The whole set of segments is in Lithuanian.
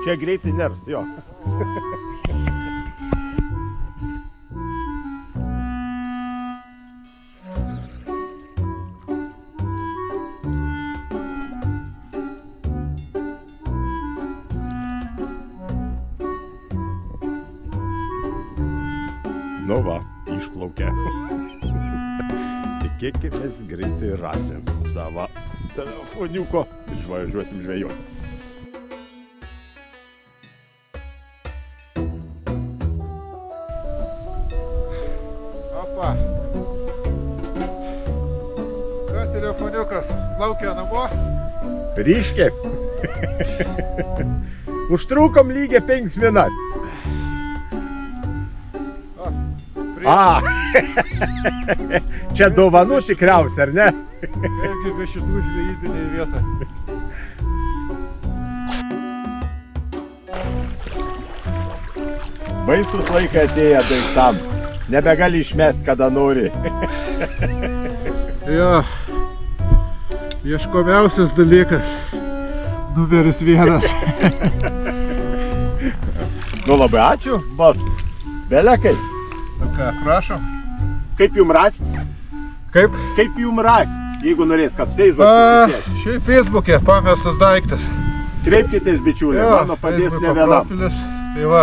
Čia greitai ners, jo. Nu va, išplaukia. Tikėkimės greitai rasim savo telefoniuko ir važiuosim žvejoti. Opa. Telefoniukas laukia namo. Ryškiai. Užtrukom lygiai 5 minutes. Čia dovanų tikriausia, ar ne? Kaipgi be šitų žvejybinė vieta. Baisus laikai atėję daiktam. Nebegali išmest, kada nori. Jo. Ieškomiausias dalykas. Numeris 1. Nu labai ačiū, bos. Belekai. Ką, prašom. Kaip jum rasti? Kaip? Kaip jum rasti, jeigu norės, kad Facebook'e susėti? Šiaip Facebook'e pamestas daiktas. Kreipkitės, bičiuliai, mano padės ne vienam. Tai va,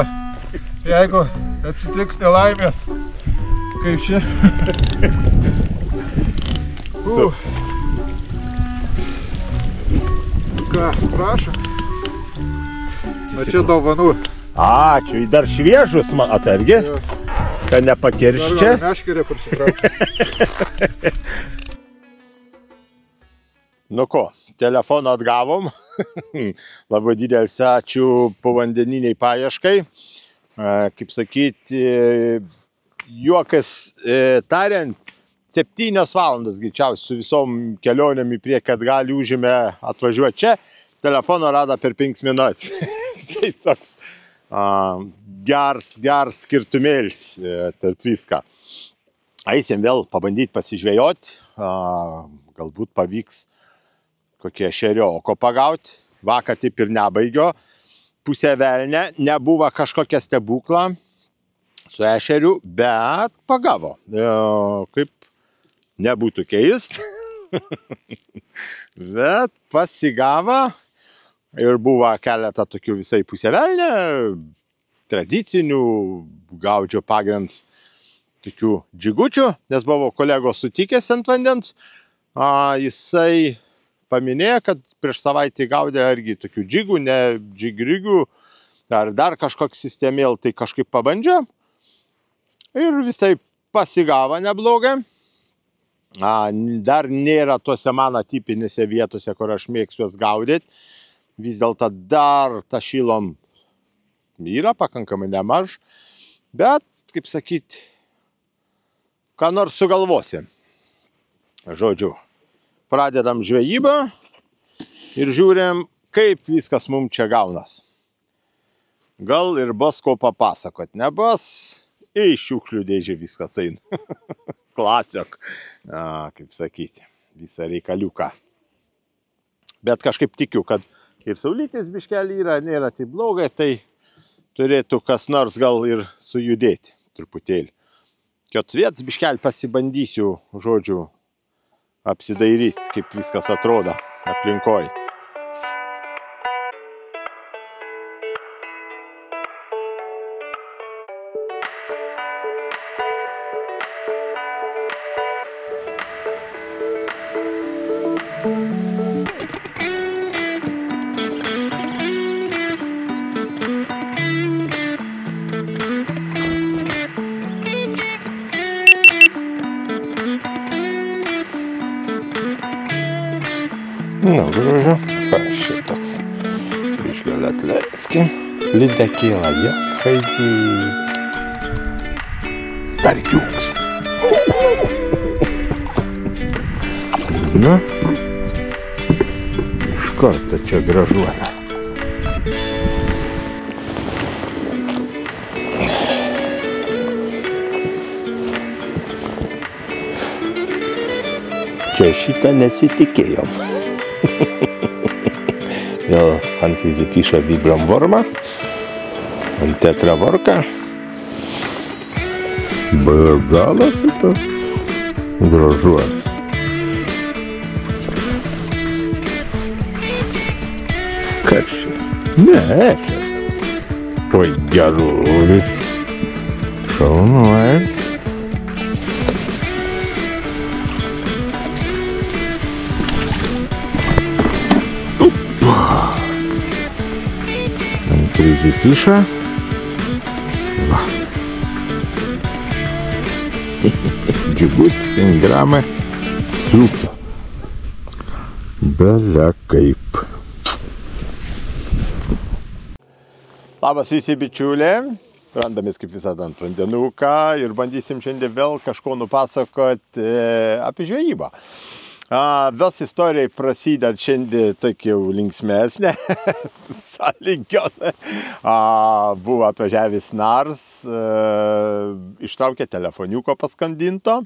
jeigu atsitiks nelaimės, kaip čia. Ką, prašom. O čia dovanų. Ačiū, dar šviežus man atsargi. Kad nepakirščia. Dar meškerė prisitraukti. Nu ko, telefoną atgavom. Labai didelis ačiū povandeniniai paieškai. Kaip sakyti, juokas tariant, 7 valandas greičiausiai su visom kelionėm į priekį atgal užėmė atvažiuoti čia. Telefoną rado per 5 minutes. Tai toks geras skirtumėlis tarp viską. Eisim vėl pabandyti pasižvejoti. Galbūt pavyks kokie ešerioko pagauti. Vakar taip ir nebaigio. Pusė velnė, nebuvo kažkokia stebukla su ešeriu, bet pagavo. Kaip nebūtų keist. Bet pasigavo. Ir buvo keletą tokių visai pusė velnė, tradicinių, gaudžio pagrinds tokių džigučių, nes buvo kolegos sutikęs ant vandens. Jisai paminėjo, kad prieš savaitę gaudė irgi tokių džigų, ne džigrigių, dar kažkoks sistemėl, tai kažkaip pabandžio. Ir visai pasigavo neblogai. Dar nėra tose mano tipinėse vietose, kur aš mėgstu juos gaudyti. Vis dėlto dar ta šilom yra pakankamai nemaž, bet, kaip sakyti, ką nors sugalvosim. Žodžiu, pradedam žvejybą ir žiūrim, kaip viskas mums čia gaunas. Gal ir bus ko papasakot, nebus, į šiukšlių dėžę viskas eina. Klasiok, kaip sakyti, visą reikaliuką. Bet kažkaip tikiu, kad ir saulytės biškelį yra, nėra taip blogai, tai turėtų kas nors gal ir sujudėti truputėlį. Kiot vietas biškelį pasibandysiu, žodžiu, apsidairyti, kaip viskas atrodo aplinkoj. Nu, gražu. Kas šitoks? Biškelį atleiskim. Lydekėlą, jakaidį. Starkiuks. Nu. Iš karto čia gražuoja. Čia šitą nesitikėjom. Jo. ant Crazy Fisho Vibram Vorma, ant Tetra Vorka. Galas šitas gražuolis. Kas čia? Ne, ešerias. Oi, gerulis. Šaunuolis. Ant Crazy Fisho. Va. Džibutis 5 gramai. Super. Bele kaip. Labas visi bičiuliai. Randamės kaip visada ant vandenuką ir bandysim šiandien vėl kažko nupasakoti apie žvejybą. Vės istorijai prasideda šiandien tokia linksmesnė, sąlyginai. Buvo atvažiavęs Nars, ištraukė telefoniuko paskandinto.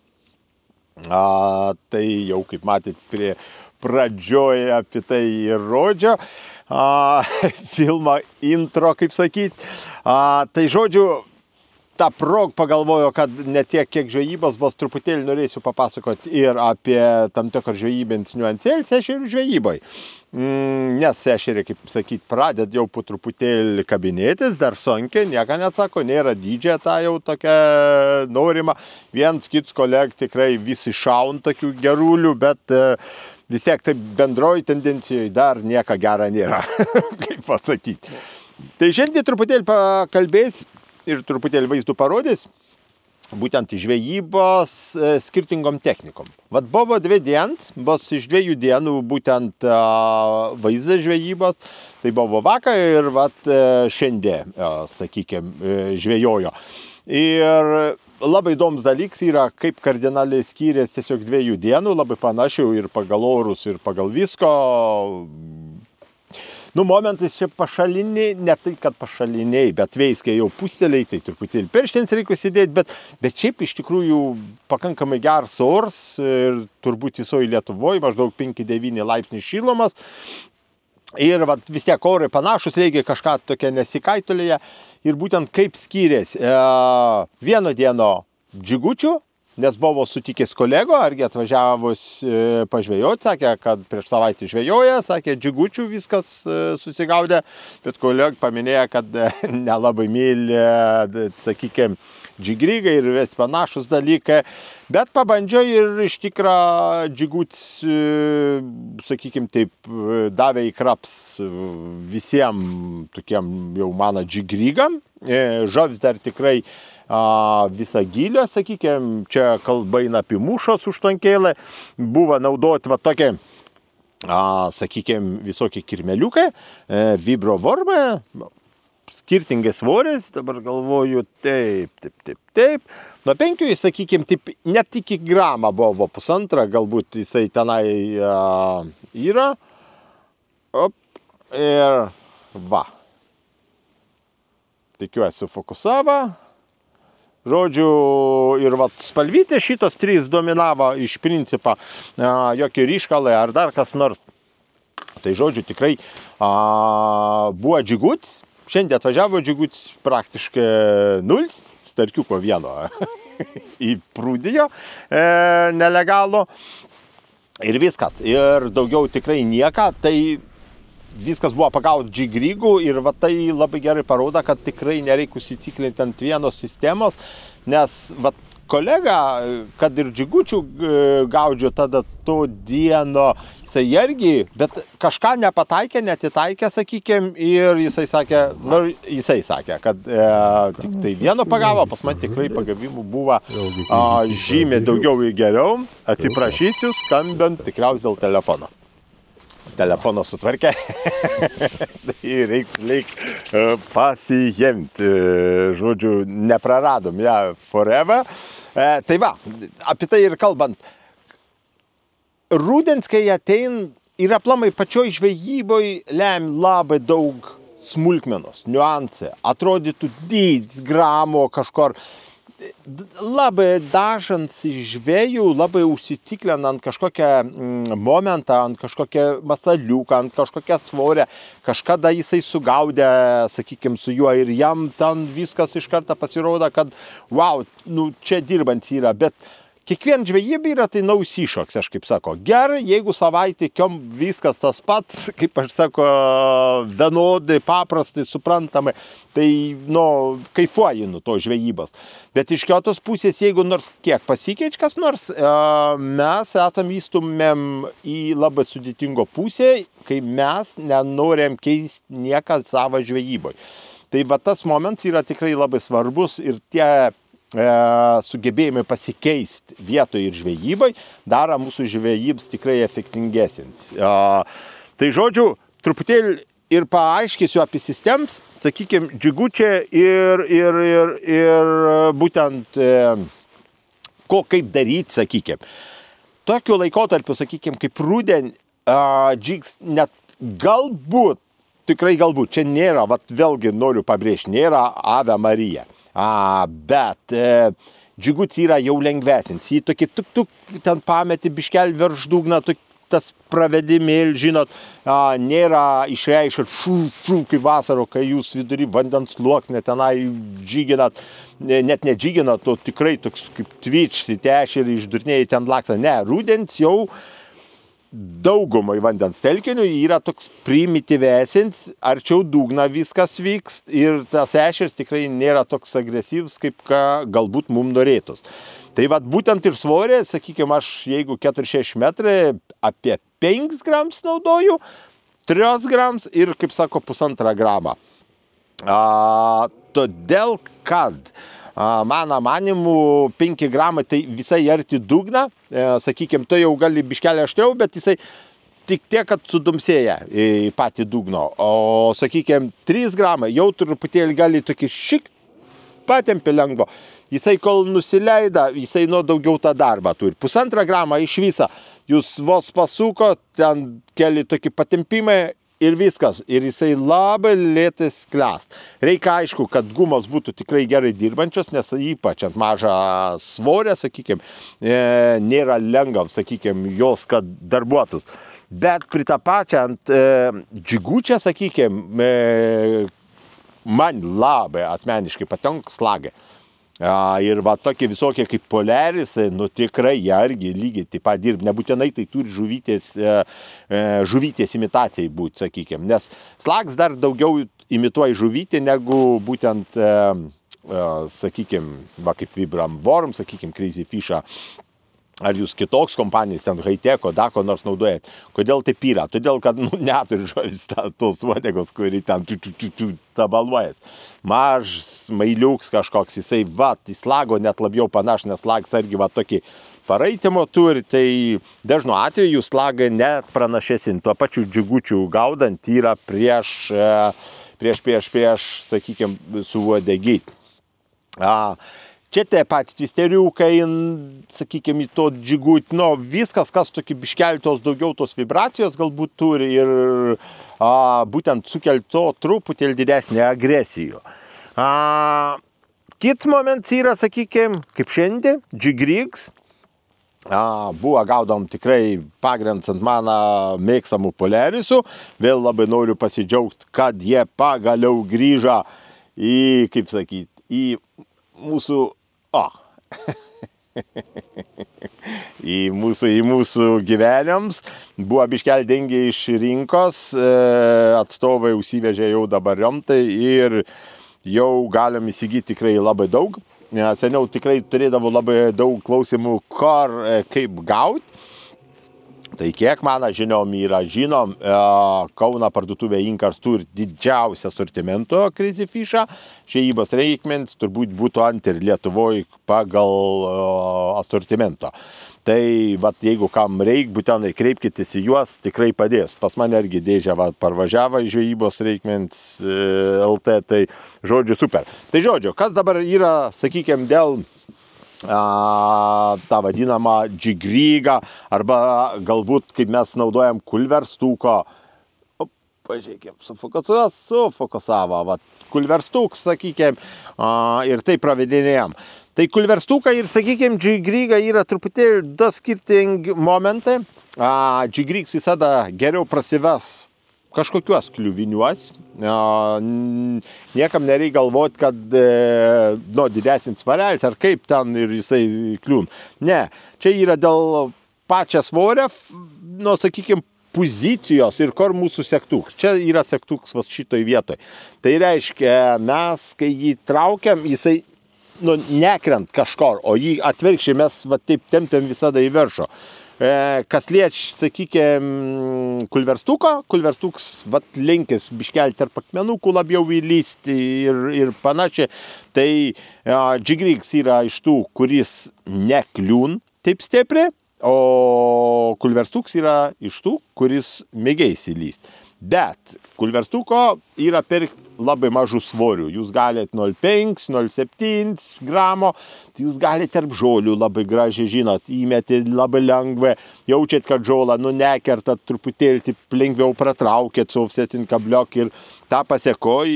Tai jau, kaip matėt, prie pradžioje apie tai ir rodžio. Filmo intro, kaip sakyt. Tai žodžiu, tą prog pagalvojo, kad ne tiek kiek žvejybos, bus truputėlį norėsiu papasakoti ir apie tam tikrą žvejybės niuansėlės ešerių žvejybai. Nes ešeriai, kaip sakyt, pradėt jau po truputėlį kabinėtis, dar sunkiai, nieko neatsako, nėra dydžia tą jau tokia norima. Viens kits koleg tikrai visi šaun tokių gerulių, bet vis tiek taip bendroji tendencijoje dar nieko gera nėra, kaip pasakyti. Tai šiandien truputėlį pakalbės ir truputėlį vaizdų parodys būtent žvejybos skirtingom technikom. Vat buvo 2 dienos, bus iš 2 dienų būtent vaizdas žvejybos, tai buvo vakar ir vat šiandien, sakykime, žvejojo. Ir labai įdomus dalykas yra, kaip kardinaliai skyrės tiesiog 2 dienų, labai panašių ir pagal orus, ir pagal visko. Momentais čia pašaliniai, ne tai, kad pašaliniai, bet veiskiai jau pusteliai, tai truputėlį perštens reikia sėdėti, bet šiaip iš tikrųjų pakankamai geras ors ir turbūt visoje Lietuvoje maždaug 5-9 laipsnių šilumas. Ir vis tiek orai panašus, reikia kažką tokia nesikaitulėje. Ir būtent kaip skyrės vieno dieno džigučių, nes buvo sutikęs kolego, argi atvažiavus pažvejoti, sakė, kad prieš savaitę žvejoja, sakė, džigučių viskas susigaudė, bet kolega paminėjo, kad nelabai myli, sakykime, džigrygai ir vis panašus dalykai, bet pabandžiau ir iš tikrą džiguts, sakykime, taip, davė įkraps visiems tokiem jau mano džigrygam, žuvis dar tikrai visą gylę, sakykime, čia kalba eina apie mušos užtankėlę, buvo naudoti va tokie, sakykime, visokie kirmeliukai, vibro vorma, skirtingai svoris, dabar galvoju, taip. Nuo 5, sakykime, taip, net iki gramą buvo 1,5, galbūt jisai tenai yra. Ir va. Tikiuosi fokusavo. Žodžiu, ir spalvytė šitos 3 dominavo iš principo, jokie ryškalai ar dar kas nors. Tai žodžiu, tikrai buvo džiguts, šiandien atvažiavo džiguts praktiškai 0, starkiuko vieno įprūdijo nelegalo ir viskas. Ir daugiau tikrai nieka, tai viskas buvo pagauti džigrygų ir tai labai gerai parodo, kad tikrai nereikia užsiciklinti ant vienos sistemos, nes kolega, kad ir džigučių gaudžio tada to dieno, jisai irgi, bet kažką nepataikė, netitaikė, sakykime, ir jisai sakė, kad tik tai vieno pagavo, pas man tikrai pagavimų buvo žymiai daugiau ir geriau, atsiprašysiu, skambant tikriausiai dėl telefono. Telefoną sutvarkė, tai reiks pasiimti, žodžiu, nepraradom ją forever. Tai va, apie tai ir kalbant, rudens, kai atein, ir aplamai pačioj žvejyboj lemia labai daug smulkmenos, niuansai, atrodytų dydis, gramo kažkur. labai dažant žvėjų, labai užsitiklinant kažkokią momentą, ant kažkokią masaliuką, ant kažkokią svorę, kažkada jisai sugaudė, sakykime, su juo ir jam ten viskas iš karto pasirodo, kad wow, nu čia dirbant yra, bet kiekvien žvejybė yra tai naujus iššūkis, aš kaip sako. Gerai, jeigu savaitė kiom viskas tas pats, kaip aš sako, vienodai, paprastai, suprantamai, tai, nu, kaifuoji nuo to žvejybos. Bet iš kitos pusės, jeigu nors kiek pasikeič kas nors, mes esam įstumėm į labai sudėtingo pusę, kai mes nenorim keisti nieką savo žvejyboj. Tai va tas momentas yra tikrai labai svarbus ir tie sugebėjimai pasikeisti vietoje ir žvejybai daro mūsų žvejybs tikrai efektingesnis. Tai žodžiu, truputėlį ir paaiškėsiu apie sistemas, sakykime, džigučiai ir būtent kaip daryti, sakykime. Tokiu laikotarpiu, sakykime, kaip rudenį, džigs net galbūt, tikrai galbūt, čia nėra, vat vėlgi noriu pabrėžti, nėra Ave Marija. Bet džigutis yra jau lengvesnis. Jį tokį tuk, ten pameti biškelį virš dugną, tas pravedimėlį, žinot, nėra išreiškit šū, kaip vasaro, kai jūs vidury vandens sluoksnį tenai džiginat, net nedžiginat, to tikrai toks kaip tvičti, tešerį išdurnėjai ten laksa. Ne, rudens jau daugumai vandens telkinių yra toks primityvesnis, arčiau dugna viskas vyks ir tas ešeris tikrai nėra toks agresyvus, kaip galbūt mums norėtus. Tai vat būtent ir svorė, sakykime, aš jeigu 4-6 metrai, apie 5 grams naudoju, 3 grams ir, kaip sako, 1,5 gramo. Todėl, kad mano manimu 5 gramai tai visai arti dugną, sakykime, tai jau gali biškelį aštriau, bet jisai tik tiek, kad sudumsėja į patį dugno. O, sakykime, 3 gramai jau truputėlį gali tokį šik patempį lengvo. Jisai kol nusileida, jisai nuo daugiau tą darbą turi. 1,5 gramą iš viso, jūs vos pasuko, ten keli tokie patempimai, ir viskas. Ir jisai labai lėtai sklęst. Reikia aišku, kad gumos būtų tikrai gerai dirbančios, nes ypač ant mažą svorę, sakykime, nėra lengva, sakykime, jos, kad darbuotus. Bet prie tą pačią ant džigučia, sakykime, man labai asmeniškai patinka slagai. Ir va tokie visokie kaip Polaris, nu tikrai jie irgi lygiai taip pat dirba. Nebūtinai tai turi žuvytės imitacijai būti, sakykime. Nes slags dar daugiau imituoja žuvytį negu būtent, sakykime, va kaip Vibram Worm, sakykime, Crazy Fish'ą. Ar jūs kitoks kompanijas, ten Haiteko, Dako nors naudojat. Kodėl taip yra? Todėl, kad neturi žuvis tos uodegos, kuri ten tabaluojas. Mažas mailiuks kažkoks, jisai vat, į slago net labiau panaš, nes slagas irgi va tokį paraitimo turi, tai dažnu atveju slagai net pranašesnį tuo pačiu džigučiu gaudant yra prieš, sakykime, su uodegyt. Čia tie patys tvisteriukai, sakykime, į to džigutį, nu, viskas, kas tokį biškeltos daugiau tos vibracijos galbūt turi ir būtent sukelto truputėlį didesnį agresijų. Kits momentas yra, sakykime, kaip šiandien, džigrigs. Buvo gaudom tikrai pagrindas ant mano mėgstamų Polarisų. Vėl labai noriu pasidžiaugti, kad jie pagaliau grįžo į, kaip sakyti, į mūsų į mūsų gyvenims. Buvo biškelį dengė iš rinkos, atstovai užsivežė jau dabar rimtai ir jau galim įsigyti tikrai labai daug. Seniau tikrai turėdavo labai daug klausimų, kaip gauti. Tai kiek mano žiniom yra, Kauno parduotuvė Inkars turi didžiausią asortimento Crazy Fish'ą. Žvejybos reikmens turbūt būtų ant ir Lietuvoje pagal asortimento. Tai vat, jeigu kam reik, būtinai kreipkitės į juos, tikrai padės. Pas mane irgi dėžė parvažiavo į žvejybos reikmens LT, tai žodžiu super. Tai žodžiu, kas dabar yra, sakykime, dėl tą vadinamą džigrygą arba galbūt, kaip mes naudojam kulverstuko. Pažiūrėkime, sufokusavo, kulverstuks, sakykime, ir tai pravedinėjom. Tai kulverstukai ir, sakykime, džigryga yra truputėlį du skirtingi momentai. Džigrygs visada geriau prasives kažkokiuos kliuviniuos. Niekam nereikia galvoti, kad didesnis svarelis ar kaip ten ir jisai kliūn. Ne, čia yra dėl pačią svorę, sakykime, pozicijos ir kur mūsų segtukas. Čia yra segtukas šitoj vietoj. Tai reiškia, mes, kai jį traukiam, jisai nekrent kažkur, o jį atvirkščiai mes taip tempiam visada į viršų. Kas liečia, sakykime, kulverstukas linkis biškelį tarp akmenukų labiau įlysti ir panašiai. Tai džigrygs yra iš tų, kuris nekliūn taip stipriai, o kulverstukas yra iš tų, kuris mėgės įlysti. Bet kulverstuko yra pirkti labai mažų svorių. Jūs galite 0,5, 0,7 gramo, tai jūs galite tarp žolių labai gražiai, žinot, įmeti labai lengvai, jaučiat, kad žolą nekertat, truputėlį taip lengviau pratraukėt su offsetin kabliok ir tą pasekoj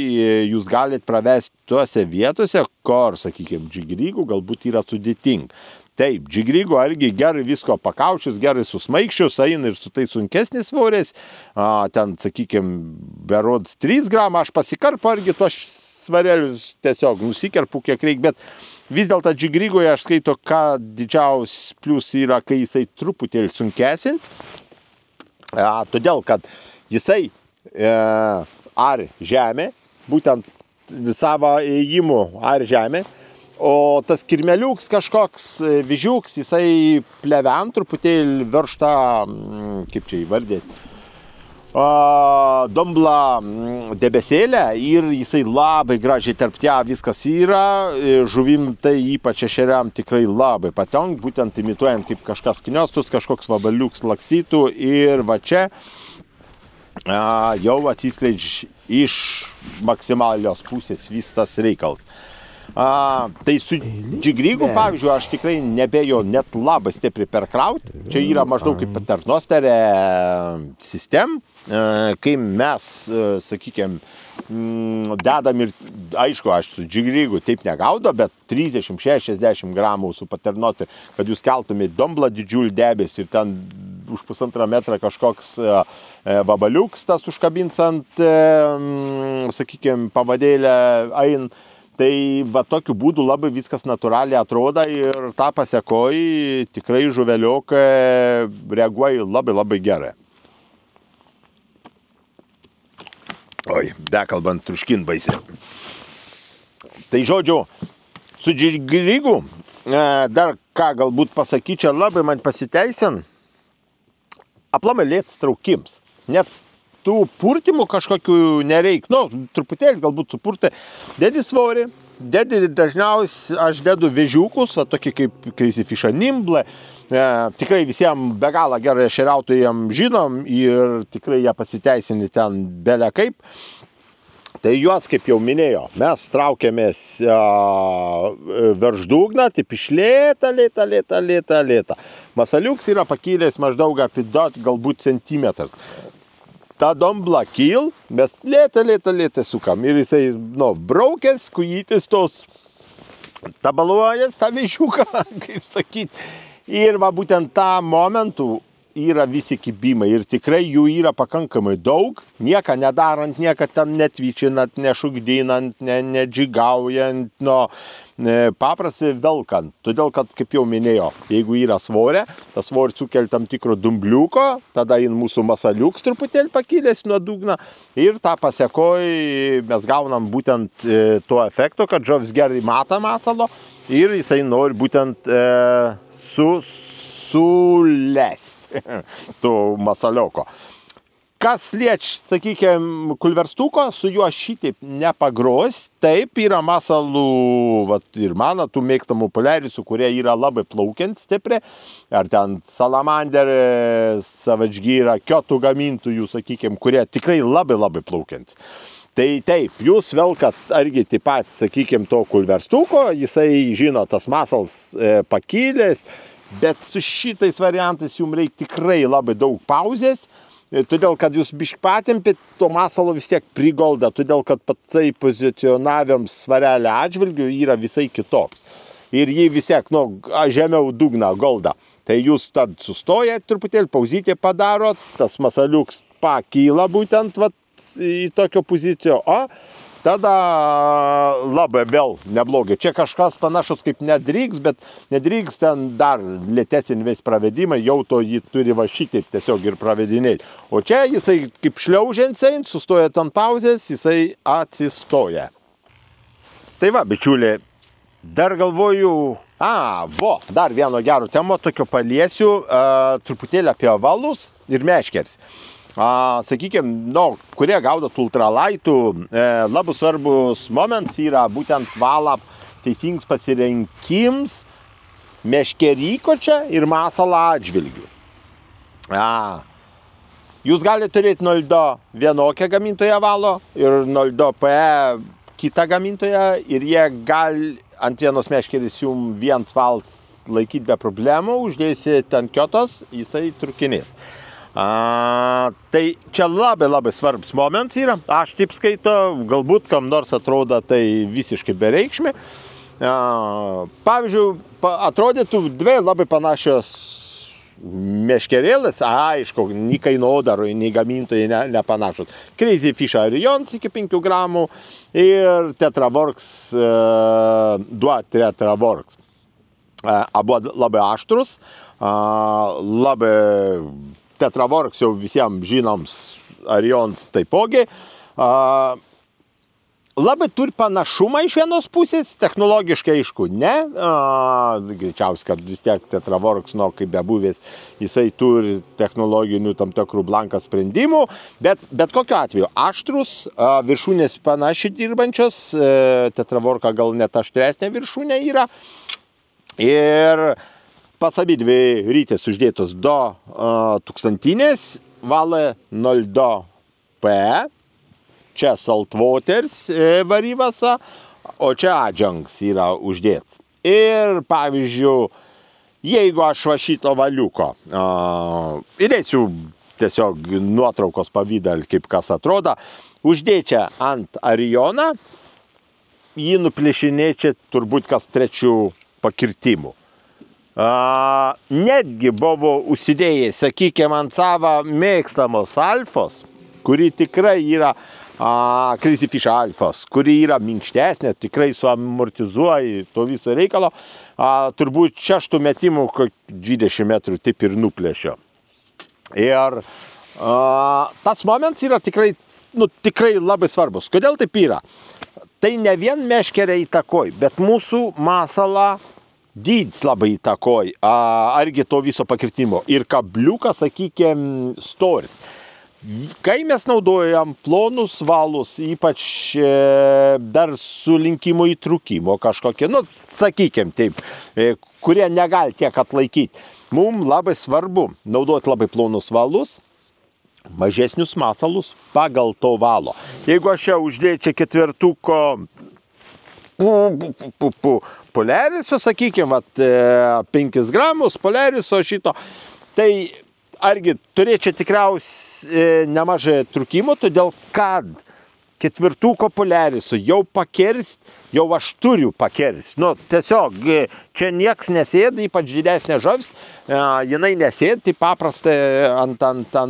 jūs galite pravesti tuose vietose, kur, sakykime, džigrygų galbūt yra sudėtinga. Taip, džigrygų argi gerai visko pakaušius, gerai susmaikščius, eina ir su tai sunkesnis svoriais. Ten, sakykime, berods 3 gramą, aš pasikarpu argi tuos svarelius tiesiog nusikerpu kiek reikia, bet vis dėlto džigrygoje aš skaito, ką didžiausias plius yra, kai jisai truputėlį sunkesins. Todėl, kad jisai ar žemė, būtent savo ėjimu ar žemė, o tas kirmeliuks kažkoks vyžiuks, jisai plevent truputėlį virš tą, kaip čia įvardėti, dumblą debesėlę ir jisai labai gražiai tarp ją viskas yra. Žuvim tai ypač ešeriam tikrai labai patenka, būtent imituojant kaip kažkas kniostus, kažkoks vabaliuks lakstytų ir va čia jau atsiskleidžia iš maksimalios pusės vis tas reikalas. Tai su džigrygu, pavyzdžiui, aš tikrai nebėjau net labai stipriai perkrauti. Čia yra maždaug kaip paternosterė sistema, kai mes, sakykime, dedam ir, aišku, aš su džigrygu taip negaudo, bet 30-60 gramų su paternosterė, kad jūs keltumėt dumblą didžiulį debesį ir ten už 1,5 metrą kažkoks vabaliuks tas užkabins ant, sakykime, pavadėlę ein. Tai va tokiu būdu labai viskas natūraliai atrodo ir tą pasekoj tikrai žuveliokai reaguoja labai gerai. Oi, bekalbant truškin baisiai. Tai žodžiu, su džigrygu dar ką galbūt pasakyčiau, labai man pasiteisin, aplamai lėtas traukims. Net tų purtimų kažkokių nereikia. Truputėlį galbūt supurtai. Dedi svorį, dažniausiai aš dedu vėžiukus, tokį kaip Crazy Fish Nimble. Tikrai visiems be galo gerai ešeriautojams žinom ir tikrai jie pasiteisinti ten belė kaip. Tai juos, kaip jau minėjo, mes traukiamės virš dugną, taip iš lėta. Masaliuks yra pakilęs maždaug apie 2 galbūt centimetras. Ta dumblą kyl, mes lėta sukam ir jisai, braukės, kujytis tos tabaluojas, tą vėžiuką, kaip sakyt. Ir va būtent tą momentų yra visi kibimai ir tikrai jų yra pakankamai daug, nieko nedarant, nieko ten netvyčinant, nešugdinant, nedžigaujant, paprastai velkant. Todėl, kad, kaip jau minėjau, jeigu yra svorė, tas svorį sukelia tam tikro dumbliuko, tada mūsų masaliuks truputėlį pakilęs nuo dugno ir tą pasekoj mes gaunam būtent to efekto, kad žuvis gerai mata masalo ir jisai nori būtent sulesti to masalioko. Kas liečia, sakykime, kulverstuko, su juo šitaip nepagros, taip yra masalų, ir mano tų mėgstamų poliarisų, kurie yra labai plaukiant stipriai, ar ten salamanderė, savačgyra, kiotų gamintojų, sakykime, kurie tikrai labai plaukiant. Tai taip, jūs velkat argi taip pat, sakykime, to kulverstuko, jisai žino, tas masals pakilęs, bet su šitais variantais jums reikia tikrai labai daug pauzės, todėl, kad jūs biškį patimpit, to masalo vis tiek prigolda, todėl, kad patsai pozicionaviam svarelį atžvilgių yra visai kitoks. ir jį vis tiek, žemiau dugną golda. Tai jūs tad sustojat truputėlį, pauzytę padarot, tas masaliuks pakyla būtent į tokio poziciją, o tada labai vėl neblogai. Čia kažkas panašus kaip nedrygs, bet nedrygs ten dar lėtesnį vis pravedimą, jau to jį turi va šitaip tiesiog ir pravedinėti. O čia jisai kaip šliaužiant, sustoja ant pauzės, jisai atsistoja. Tai va, bičiuliai, dar galvoju, dar vieno gero temo tokio paliesiu, truputėlį apie valus ir meškeris. Sakykime, kurie gaudot ultralaitų, labai svarbus momentas yra būtent valą teisingas pasirinkims meškeryko čia ir masalo atžvilgių. Jūs galite turėti 0,2 vienokią gamintoją valo ir 0,2 PE kitą gamintoją ir jie gali ant vienos meškeris jums viens valas laikyti be problemų, uždėsit ant kitos, jisai trukinės. Tai čia labai svarbus momentas yra. Aš taip skaitau, galbūt kam nors atrodo tai visiškai bereikšmė. Pavyzdžiui, atrodytų dvi labai panašios meškerėlės, aišku, nei kainodarui, nei gamintojai nepanašus. Crazy Fish Arions iki 5 gramų ir Tetraworks, 2 Tetraworks. Abu labai aštrus, labai Tetraworks jau visiems žinoms, Arions taipogi. Labai turi panašumą iš vienos pusės, technologiškai aišku ne. Greičiausiai, kad vis tiek Tetraworks, kaip bebuvęs, jisai turi technologinių tam tikrų blanką sprendimų, bet kokiu atveju aštrus, viršūnės panašiai dirbančios, Tetraworka gal net aštresnė viršūnė yra. Ir pas abidvi rytės uždėtos 2000, valą 0,2 PE, čia saltwaters varybasa, o čia adjunks yra uždėts. Ir pavyzdžiui, jeigu aš va šito valiuko, įdėsiu tiesiog nuotraukos pavydalį, kaip kas atrodo, uždėčiau ant Arioną, jį nuplėšinėčiau turbūt kas 3 pakirtimų. Netgi buvo užsidėjęs, sakykime, ant savo mėgstamos alfos, kuri tikrai yra Crazy Fish alfos, kuri yra minkštesnė, tikrai suamortizuoja to viso reikalo, turbūt 6 metimų 20 metrų taip ir nuplėšio. Ir tas momentas yra tikrai labai svarbus. Kodėl taip yra? Tai ne vien meškerė įtakoj, bet mūsų masalą dydis labai įtakoj, argi to viso pakirtimo. Ir kabliukas, sakykime, storis. Kai mes naudojam plonus valus, ypač dar su linkimo įtrūkimo kažkokie, sakykime taip, kurie negali tiek atlaikyti, mums labai svarbu naudoti labai plonus valus, mažesnius masalus pagal to valo. Jeigu aš jau uždėčiau 4 poliariso, sakykime, 5 gramus poliariso šito, tai argi turėčiau tikriausiai nemažai trūkimų, todėl kad 4 poliariso jau pakerst, jau aš turiu pakerst. Tiesiog čia nieks nesėda, ypač didesnė žuvis, jinai nesėda, tai paprastai ant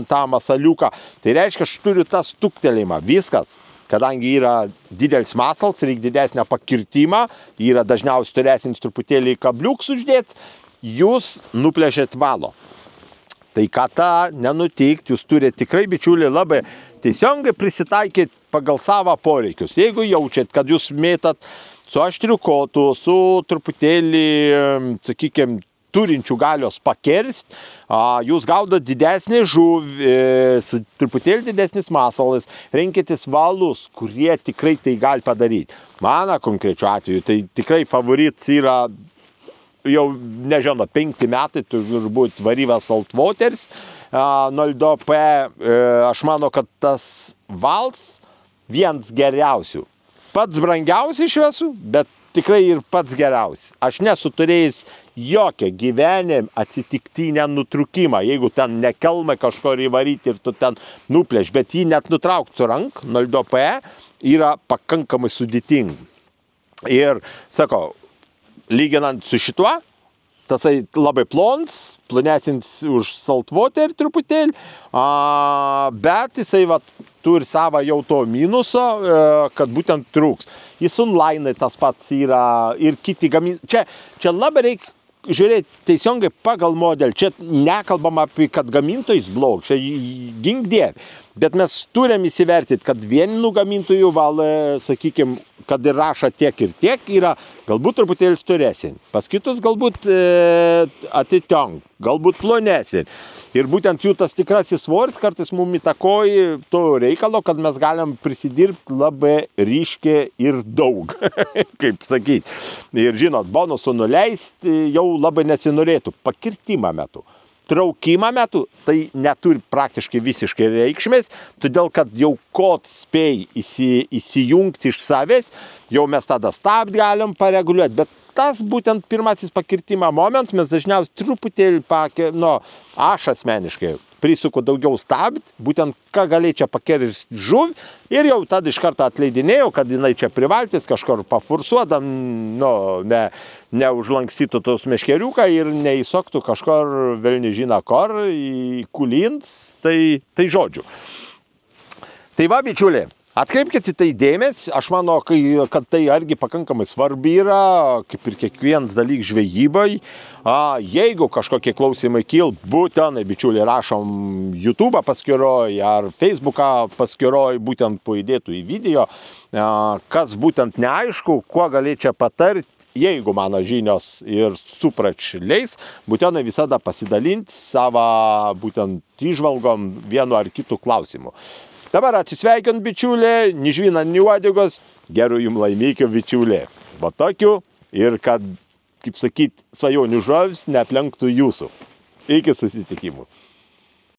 tą masaliuką. Tai reiškia, aš turiu tą stuktelėjimą, viskas. Kadangi yra didelis masals, reikia didesnę pakirtimą, yra dažniausiai turėsins truputėlį kabliuks uždėts, jūs nuplėšėt valo. Tai kad tą nenutikti, jūs turite tikrai, bičiuliai, labai teisingai prisitaikyti pagal savo poreikius. Jeigu jaučiat, kad jūs mėtat su aštriu kotu, su truputėlį, sakykime, turinčių galios pakerst, jūs gaudot didesnį žuvį, su truputėlį didesnis masalas, rinkitės valus, kurie tikrai tai gali padaryti. Mano konkrečiu atveju, tai tikrai favoritas yra jau, nežinau, 5 metai turbūt varybas saltwaters, 0,2 P, aš manau, kad tas vals vienas geriausių. Pats brangiausias iš visų, bet tikrai ir pats geriausias. Aš nesu turėjęs jokią gyvenime atsitiktinę nutrūkimą, jeigu ten nekelmai kažko įvaryti ir tu ten nuplėš, bet jį net nutraukti su rank, 0,2 P, yra pakankamai sudėtinga. Ir, sakau, lyginant su šituo, tasai labai plonesnis už saltwater truputėlį, bet jisai turi savo jau to minuso, kad būtent trūks. Į Sunline tas pats yra ir kiti gamintojai. Čia labai reikia žiūrėti teisingai pagal modelį. Čia nekalbam apie, kad gamintojais blog, čia gink dieve. Bet mes turim įsivertyti, kad vienų gamintojų sakykime, kad ir rašą tiek ir tiek yra galbūt truputėlį storesnė. Pas kitus galbūt atitinka, galbūt plonesnė. Ir būtent jų tas tikrasis svoris kartais mums įtakoja to reikalo, kad mes galim prisidirbti labai ryškiai ir daug, kaip sakyti. Ir žinot, bonusų nuleisti jau labai nesinorėtų pakirtimą metu. Traukimą metu tai neturi praktiškai visiškai reikšmės, todėl kad jau kod spėj įsijungti iš savęs, jau mes tada stabdį galim pareguliuoti, bet tas būtent pirmasis pakirtimo momentas mes dažniausiai truputėlį aš asmeniškai prisuku daugiau stabdį, būtent ką galėčiau pakirsti žuvį ir jau tada iš karto atleidinėjau, kad jinai čia privaltis kažkur pafursuodam, neužlankstytų tos meškeriuką ir neįsoktų kažkur vėl nežino kur, į kulins, tai žodžiu. Tai va, bičiuliai, atkreipkite tai dėmesį, aš manau, kad tai argi pakankamai svarbi yra, kaip ir kiekvienas dalykas žvejybai. Jeigu kažkokie klausimai kil, būtent, bičiuliai, rašom YouTube paskyroj ar Facebooką paskyroj, būtent po įdėtų į video, kas būtent neaišku, kuo galėčiau patarti, jeigu mano žinios ir suprač leis, būtinai visada pasidalinti savo būtent įžvalgom vienu ar kitu klausimu. Dabar atsisveikint, bičiulė, nižvina, ni uodegos, gerų jums laimėkių, bičiulė. Va tokiu ir kad, kaip sakyt, svajonių žuvis neaplenktų jūsų. Iki susitikimų.